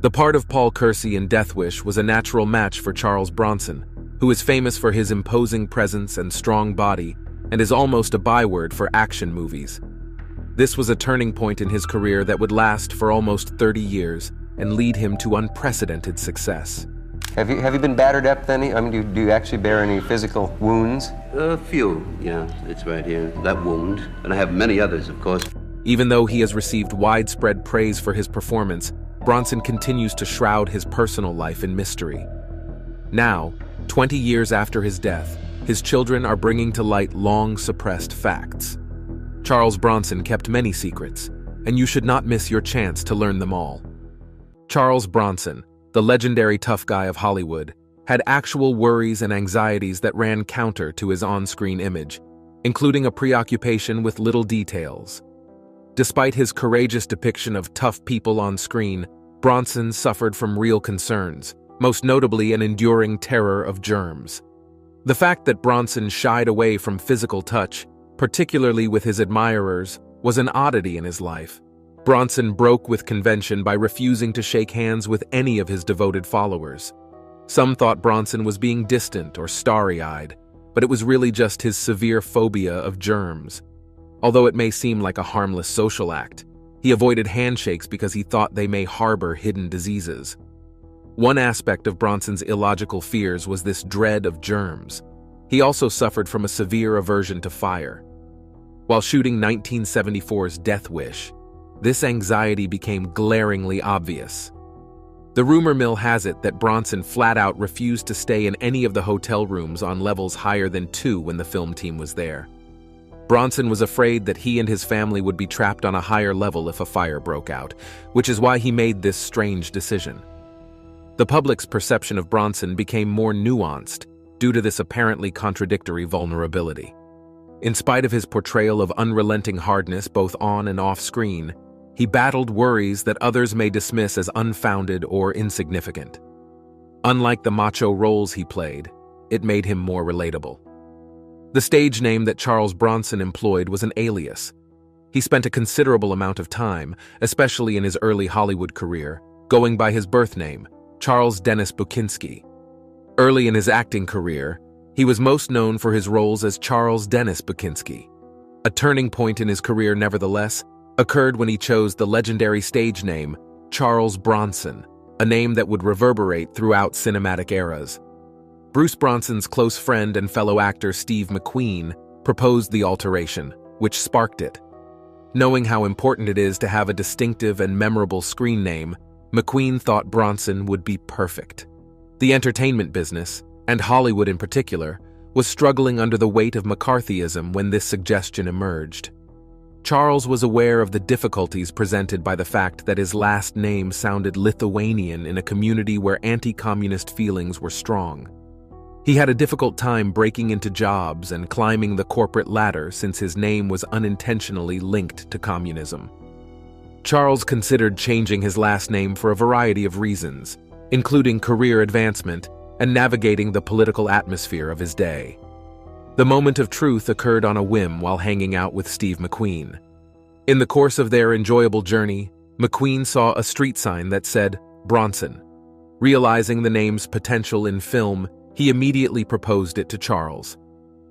The part of Paul Kersey in Death Wish was a natural match for Charles Bronson, who is famous for his imposing presence and strong body, and is almost a byword for action movies. This was a turning point in his career that would last for almost 30 years and lead him to unprecedented success. Have you been battered up then? I mean, do you actually bear any physical wounds? A few, yeah, it's right here, that wound. And I have many others, of course. Even though he has received widespread praise for his performance, Bronson continues to shroud his personal life in mystery. Now, 20 years after his death, his children are bringing to light long-suppressed facts. Charles Bronson kept many secrets, and you should not miss your chance to learn them all. Charles Bronson, the legendary tough guy of Hollywood, had actual worries and anxieties that ran counter to his on-screen image, including a preoccupation with little details. Despite his courageous depiction of tough people on screen, Bronson suffered from real concerns, most notably an enduring terror of germs. The fact that Bronson shied away from physical touch, particularly with his admirers, was an oddity in his life. Bronson broke with convention by refusing to shake hands with any of his devoted followers. Some thought Bronson was being distant or starry-eyed, but it was really just his severe phobia of germs. Although it may seem like a harmless social act, he avoided handshakes because he thought they may harbor hidden diseases. One aspect of Bronson's illogical fears was this dread of germs. He also suffered from a severe aversion to fire. While shooting 1974's Death Wish, this anxiety became glaringly obvious. The rumor mill has it that Bronson flat-out refused to stay in any of the hotel rooms on levels higher than 2 when the film team was there. Bronson was afraid that he and his family would be trapped on a higher level if a fire broke out, which is why he made this strange decision. The public's perception of Bronson became more nuanced due to this apparently contradictory vulnerability. In spite of his portrayal of unrelenting hardness both on and off screen, he battled worries that others may dismiss as unfounded or insignificant. Unlike the macho roles he played, it made him more relatable. The stage name that Charles Bronson employed was an alias. He spent a considerable amount of time, especially in his early Hollywood career, going by his birth name, Charles Dennis Buchinsky. Early in his acting career, he was most known for his roles as Charles Dennis Buchinsky. A turning point in his career, nevertheless, occurred when he chose the legendary stage name Charles Bronson, a name that would reverberate throughout cinematic eras. Bruce Bronson's close friend and fellow actor Steve McQueen proposed the alteration, which sparked it. Knowing how important it is to have a distinctive and memorable screen name, McQueen thought Bronson would be perfect. The entertainment business, and Hollywood in particular, was struggling under the weight of McCarthyism when this suggestion emerged. Charles was aware of the difficulties presented by the fact that his last name sounded Lithuanian in a community where anti-communist feelings were strong. He had a difficult time breaking into jobs and climbing the corporate ladder since his name was unintentionally linked to communism. Charles considered changing his last name for a variety of reasons, including career advancement and navigating the political atmosphere of his day. The moment of truth occurred on a whim while hanging out with Steve McQueen. In the course of their enjoyable journey, McQueen saw a street sign that said Bronson. Realizing the name's potential in film, he immediately proposed it to Charles.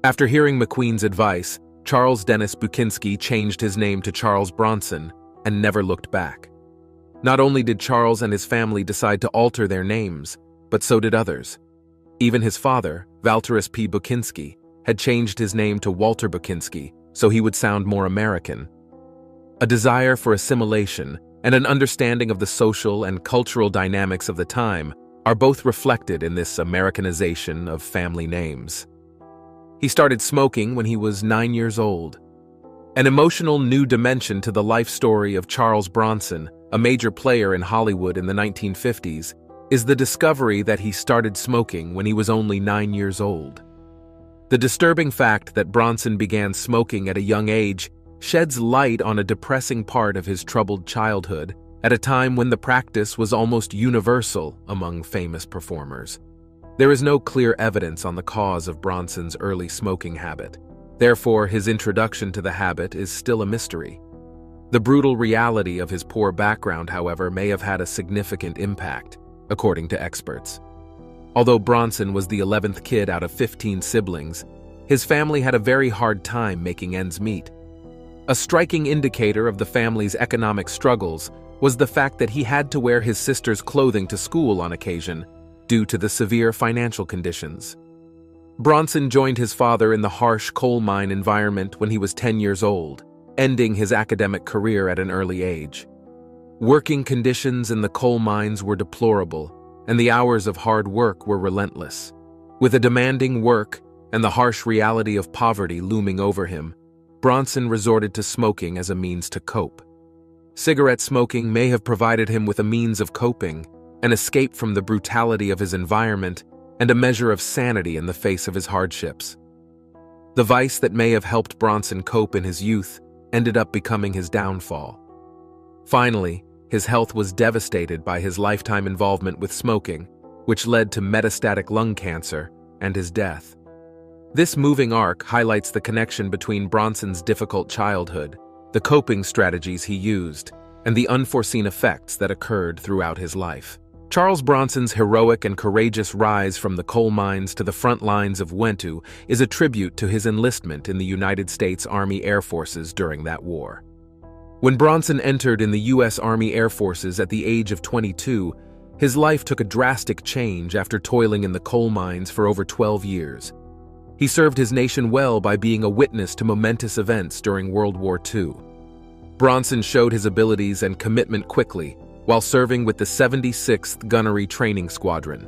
After hearing McQueen's advice, Charles Dennis Buchinsky changed his name to Charles Bronson and never looked back. Not only did Charles and his family decide to alter their names, but so did others. Even his father, Valterus P. Buchinsky, had changed his name to Walter Buchinsky so he would sound more American. A desire for assimilation and an understanding of the social and cultural dynamics of the time are both reflected in this Americanization of family names. He started smoking when he was 9 years old. An emotional new dimension to the life story of Charles Bronson, a major player in Hollywood in the 1950s, is the discovery that he started smoking when he was only 9 years old. The disturbing fact that Bronson began smoking at a young age sheds light on a depressing part of his troubled childhood at a time when the practice was almost universal among famous performers. There is no clear evidence on the cause of Bronson's early smoking habit. Therefore, his introduction to the habit is still a mystery. The brutal reality of his poor background, however, may have had a significant impact, according to experts. Although Bronson was the 11th kid out of 15 siblings, his family had a very hard time making ends meet. A striking indicator of the family's economic struggles was the fact that he had to wear his sister's clothing to school on occasion due to the severe financial conditions. Bronson joined his father in the harsh coal mine environment when he was 10 years old, ending his academic career at an early age. Working conditions in the coal mines were deplorable, and the hours of hard work were relentless. With a demanding work and the harsh reality of poverty looming over him, Bronson resorted to smoking as a means to cope. Cigarette smoking may have provided him with a means of coping, an escape from the brutality of his environment, and a measure of sanity in the face of his hardships. The vice that may have helped Bronson cope in his youth ended up becoming his downfall. Finally, his health was devastated by his lifetime involvement with smoking, which led to metastatic lung cancer and his death. This moving arc highlights the connection between Bronson's difficult childhood, the coping strategies he used, and the unforeseen effects that occurred throughout his life. Charles Bronson's heroic and courageous rise from the coal mines to the front lines of Wentu is a tribute to his enlistment in the United States Army Air Forces during that war. When Bronson entered in the U.S. Army Air Forces at the age of 22, his life took a drastic change after toiling in the coal mines for over 12 years. He served his nation well by being a witness to momentous events during World War II. Bronson showed his abilities and commitment quickly while serving with the 76th Gunnery Training Squadron.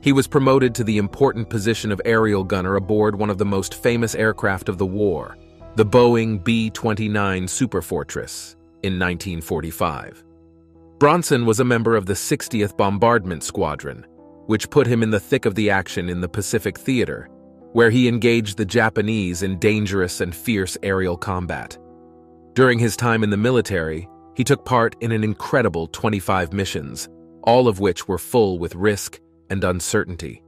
He was promoted to the important position of aerial gunner aboard one of the most famous aircraft of the war, the Boeing B-29 Superfortress, in 1945. Bronson was a member of the 60th Bombardment Squadron, which put him in the thick of the action in the Pacific Theater, where he engaged the Japanese in dangerous and fierce aerial combat. During his time in the military, he took part in an incredible 25 missions, all of which were full with risk and uncertainty.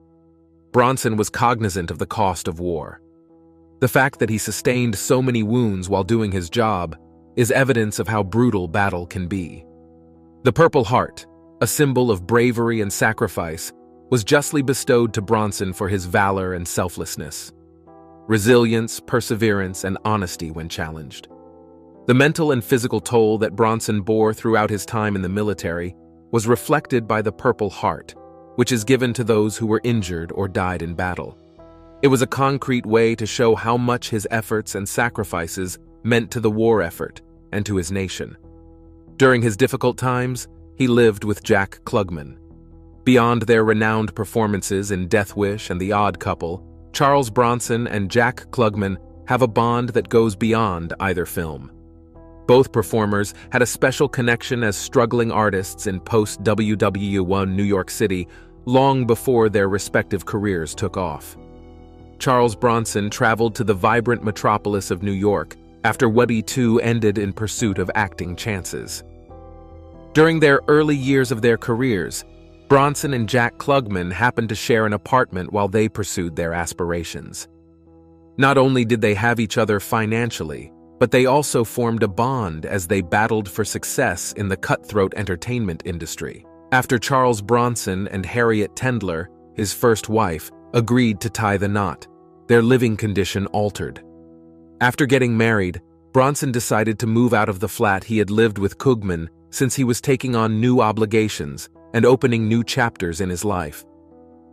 Bronson was cognizant of the cost of war. The fact that he sustained so many wounds while doing his job is evidence of how brutal battle can be. The Purple Heart, a symbol of bravery and sacrifice, was justly bestowed to Bronson for his valor and selflessness, resilience, perseverance, and honesty when challenged. The mental and physical toll that Bronson bore throughout his time in the military was reflected by the Purple Heart, which is given to those who were injured or died in battle. It was a concrete way to show how much his efforts and sacrifices meant to the war effort and to his nation. During his difficult times, he lived with Jack Klugman. Beyond their renowned performances in Death Wish and The Odd Couple, Charles Bronson and Jack Klugman have a bond that goes beyond either film. Both performers had a special connection as struggling artists in post-WW1 New York City long before their respective careers took off. Charles Bronson traveled to the vibrant metropolis of New York after Webby II ended in pursuit of acting chances. During their early years of their careers, Bronson and Jack Klugman happened to share an apartment while they pursued their aspirations. Not only did they have each other financially, but they also formed a bond as they battled for success in the cutthroat entertainment industry. After Charles Bronson and Harriet Tendler, his first wife, agreed to tie the knot, their living condition altered. After getting married, Bronson decided to move out of the flat he had lived with Klugman since he was taking on new obligations and opening new chapters in his life.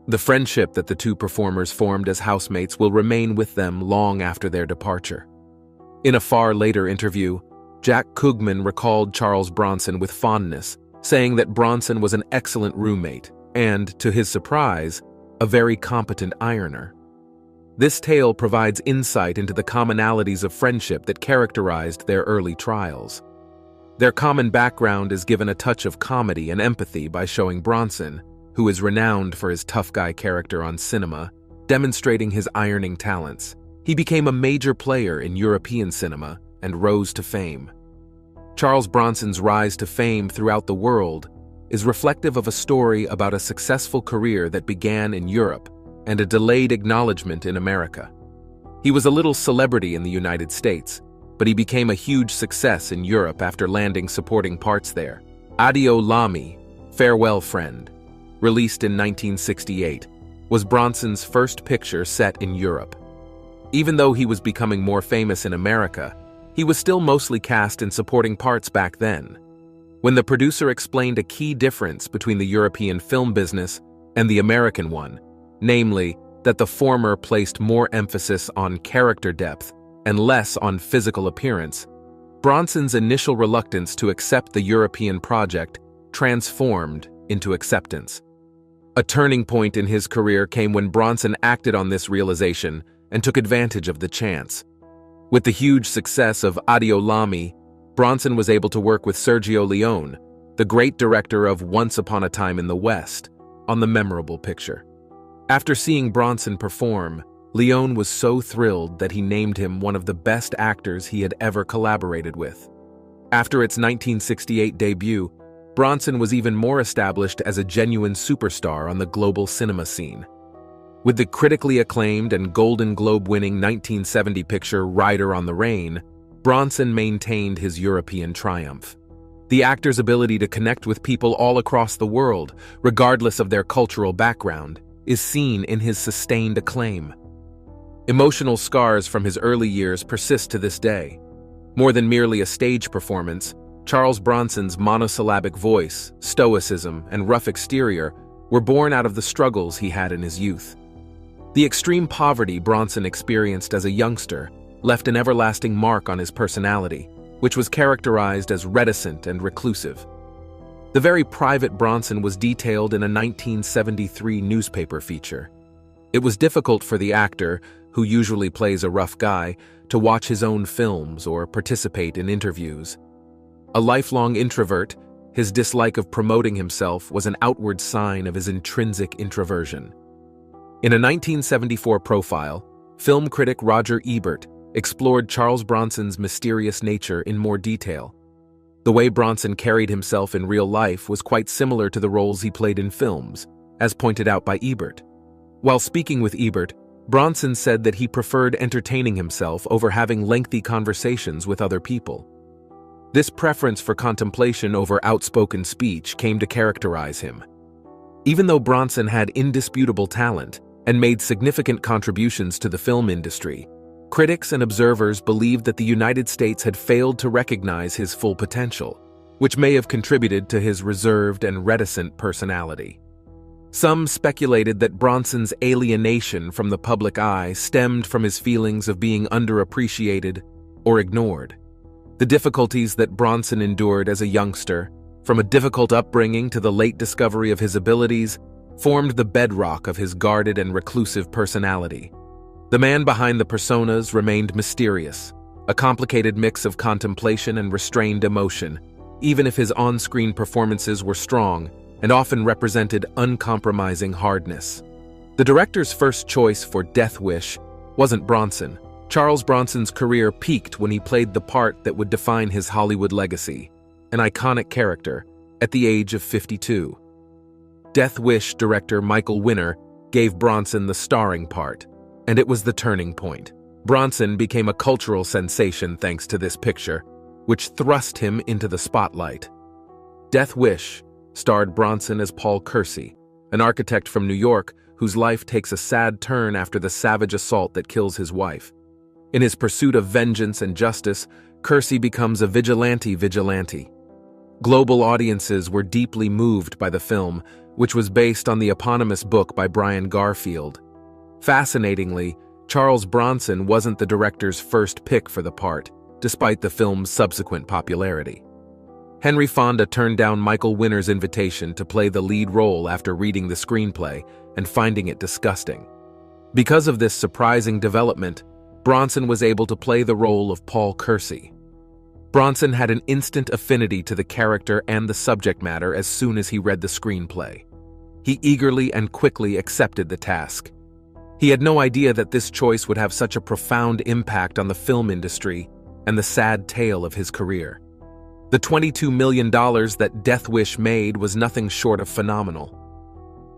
The friendship that the two performers formed as housemates will remain with them long after their departure. In a far later interview, Jack Klugman recalled Charles Bronson with fondness, saying that Bronson was an excellent roommate and, to his surprise, a very competent ironer. This tale provides insight into the commonalities of friendship that characterized their early trials. Their common background is given a touch of comedy and empathy by showing Bronson, who is renowned for his tough guy character on cinema, demonstrating his ironing talents. He became a major player in European cinema and rose to fame. Charles Bronson's rise to fame throughout the world is reflective of a story about a successful career that began in Europe and a delayed acknowledgement in America. He was a little celebrity in the United States, but he became a huge success in Europe after landing supporting parts there. Addio L'ami, Farewell Friend, released in 1968, was Bronson's first picture set in Europe. Even though he was becoming more famous in America, he was still mostly cast in supporting parts back then. When the producer explained a key difference between the European film business and the American one, namely that the former placed more emphasis on character depth and less on physical appearance, Bronson's initial reluctance to accept the European project transformed into acceptance. A turning point in his career came when Bronson acted on this realization and took advantage of the chance. With the huge success of Addio L'ami, Bronson was able to work with Sergio Leone, the great director of Once Upon a Time in the West, on the memorable picture. After seeing Bronson perform, Leone was so thrilled that he named him one of the best actors he had ever collaborated with. After its 1968 debut, Bronson was even more established as a genuine superstar on the global cinema scene. With the critically acclaimed and Golden Globe-winning 1970 picture Rider on the Rain, Bronson maintained his European triumph. The actor's ability to connect with people all across the world, regardless of their cultural background, is seen in his sustained acclaim. Emotional scars from his early years persist to this day. More than merely a stage performance, Charles Bronson's monosyllabic voice, stoicism, and rough exterior were born out of the struggles he had in his youth. The extreme poverty Bronson experienced as a youngster left an everlasting mark on his personality, which was characterized as reticent and reclusive. The very private Bronson was detailed in a 1973 newspaper feature. It was difficult for the actor, who usually plays a rough guy, to watch his own films or participate in interviews. A lifelong introvert, his dislike of promoting himself was an outward sign of his intrinsic introversion. In a 1974 profile, film critic Roger Ebert explored Charles Bronson's mysterious nature in more detail. The way Bronson carried himself in real life was quite similar to the roles he played in films, as pointed out by Ebert. While speaking with Ebert, Bronson said that he preferred entertaining himself over having lengthy conversations with other people. This preference for contemplation over outspoken speech came to characterize him. Even though Bronson had indisputable talent and made significant contributions to the film industry, critics and observers believed that the United States had failed to recognize his full potential, which may have contributed to his reserved and reticent personality. Some speculated that Bronson's alienation from the public eye stemmed from his feelings of being underappreciated or ignored. The difficulties that Bronson endured as a youngster, from a difficult upbringing to the late discovery of his abilities, formed the bedrock of his guarded and reclusive personality. The man behind the personas remained mysterious, a complicated mix of contemplation and restrained emotion, even if his on-screen performances were strong and often represented uncompromising hardness. The director's first choice for Death Wish wasn't Bronson. Charles Bronson's career peaked when he played the part that would define his Hollywood legacy, an iconic character, at the age of 52. Death Wish director Michael Winner gave Bronson the starring part, and it was the turning point. Bronson became a cultural sensation thanks to this picture, which thrust him into the spotlight. Death Wish starred Bronson as Paul Kersey, an architect from New York whose life takes a sad turn after the savage assault that kills his wife. In his pursuit of vengeance and justice, Kersey becomes a vigilante. Global audiences were deeply moved by the film, which was based on the eponymous book by Brian Garfield. Fascinatingly, Charles Bronson wasn't the director's first pick for the part, despite the film's subsequent popularity. Henry Fonda turned down Michael Winner's invitation to play the lead role after reading the screenplay and finding it disgusting. Because of this surprising development, Bronson was able to play the role of Paul Kersey. Bronson had an instant affinity to the character and the subject matter as soon as he read the screenplay. He eagerly and quickly accepted the task. He had no idea that this choice would have such a profound impact on the film industry and the sad tale of his career. The $22 million that Death Wish made was nothing short of phenomenal.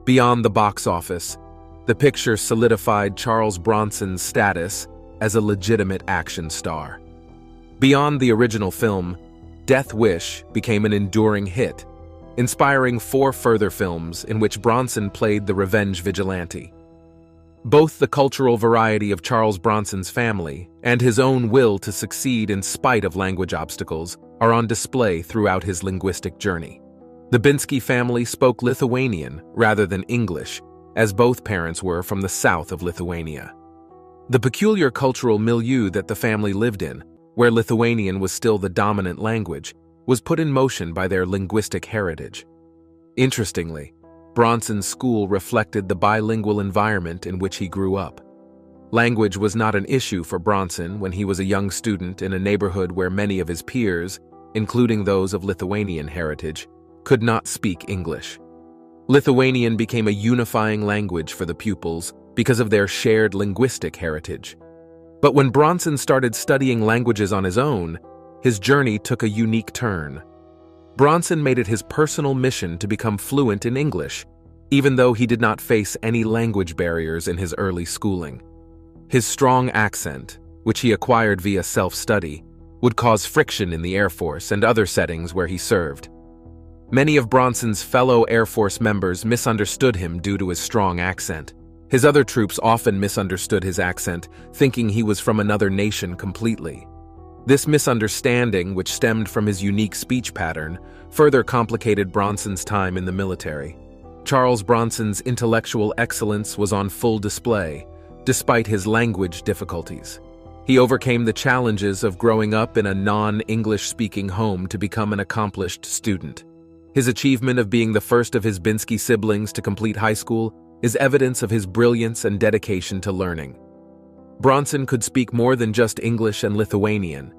Beyond the box office, the picture solidified Charles Bronson's status as a legitimate action star. Beyond the original film, Death Wish became an enduring hit, inspiring 4 further films in which Bronson played the revenge vigilante. Both the cultural variety of Charles Bronson's family and his own will to succeed in spite of language obstacles are on display throughout his linguistic journey. The Buchinsky family spoke Lithuanian rather than English, as both parents were from the south of Lithuania. The peculiar cultural milieu that the family lived in, where Lithuanian was still the dominant language, was put in motion by their linguistic heritage. Interestingly, Bronson's school reflected the bilingual environment in which he grew up. Language was not an issue for Bronson when he was a young student in a neighborhood where many of his peers, including those of Lithuanian heritage, could not speak English. Lithuanian became a unifying language for the pupils because of their shared linguistic heritage. But when Bronson started studying languages on his own, his journey took a unique turn. Bronson made it his personal mission to become fluent in English, even though he did not face any language barriers in his early schooling. His strong accent, which he acquired via self-study, would cause friction in the Air Force and other settings where he served. Many of Bronson's fellow Air Force members misunderstood him due to his strong accent. His other troops often misunderstood his accent, thinking he was from another nation completely. This misunderstanding, which stemmed from his unique speech pattern, further complicated Bronson's time in the military. Charles Bronson's intellectual excellence was on full display, despite his language difficulties. He overcame the challenges of growing up in a non-English-speaking home to become an accomplished student. His achievement of being the first of his Buchinsky siblings to complete high school is evidence of his brilliance and dedication to learning. Bronson could speak more than just English and Lithuanian.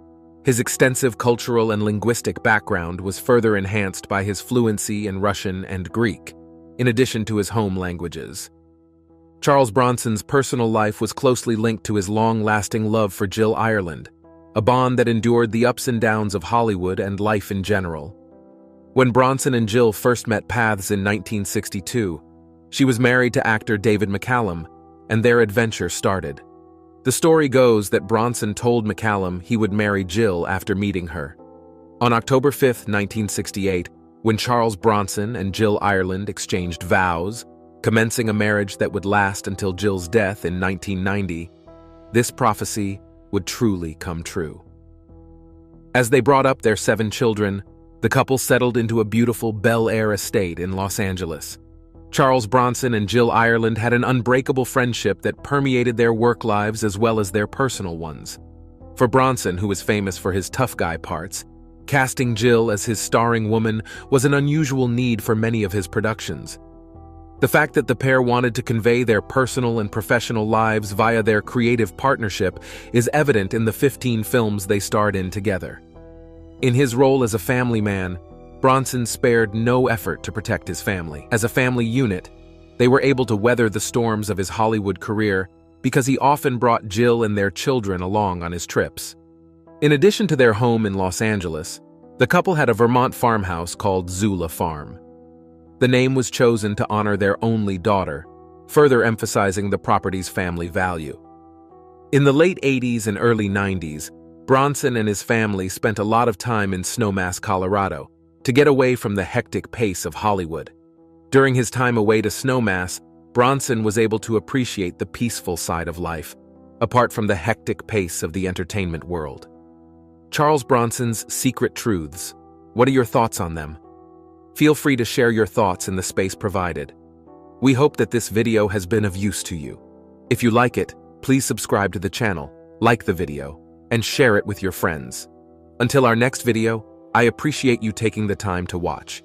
His extensive cultural and linguistic background was further enhanced by his fluency in Russian and Greek, in addition to his home languages. Charles Bronson's personal life was closely linked to his long-lasting love for Jill Ireland, a bond that endured the ups and downs of Hollywood and life in general. When Bronson and Jill first met paths in 1962, she was married to actor David McCallum, and their adventure started. The story goes that Bronson told McCallum he would marry Jill after meeting her. On October 5, 1968, when Charles Bronson and Jill Ireland exchanged vows, commencing a marriage that would last until Jill's death in 1990, this prophecy would truly come true. As they brought up their 7 children, the couple settled into a beautiful Bel Air estate in Los Angeles. Charles Bronson and Jill Ireland had an unbreakable friendship that permeated their work lives as well as their personal ones. For Bronson, who was famous for his tough guy parts, casting Jill as his starring woman was an unusual need for many of his productions. The fact that the pair wanted to convey their personal and professional lives via their creative partnership is evident in the 15 films they starred in together. In his role as a family man, Bronson spared no effort to protect his family. As a family unit, they were able to weather the storms of his Hollywood career because he often brought Jill and their children along on his trips. In addition to their home in Los Angeles, the couple had a Vermont farmhouse called Zula Farm. The name was chosen to honor their only daughter, further emphasizing the property's family value. In the late 80s and early 90s, Bronson and his family spent a lot of time in Snowmass, Colorado, to get away from the hectic pace of Hollywood. During his time away to Snowmass, Bronson was able to appreciate the peaceful side of life, apart from the hectic pace of the entertainment world. Charles Bronson's Secret Truths. What are your thoughts on them? Feel free to share your thoughts in the space provided. We hope that this video has been of use to you. If you like it, please subscribe to the channel, like the video, and share it with your friends. Until our next video, I appreciate you taking the time to watch.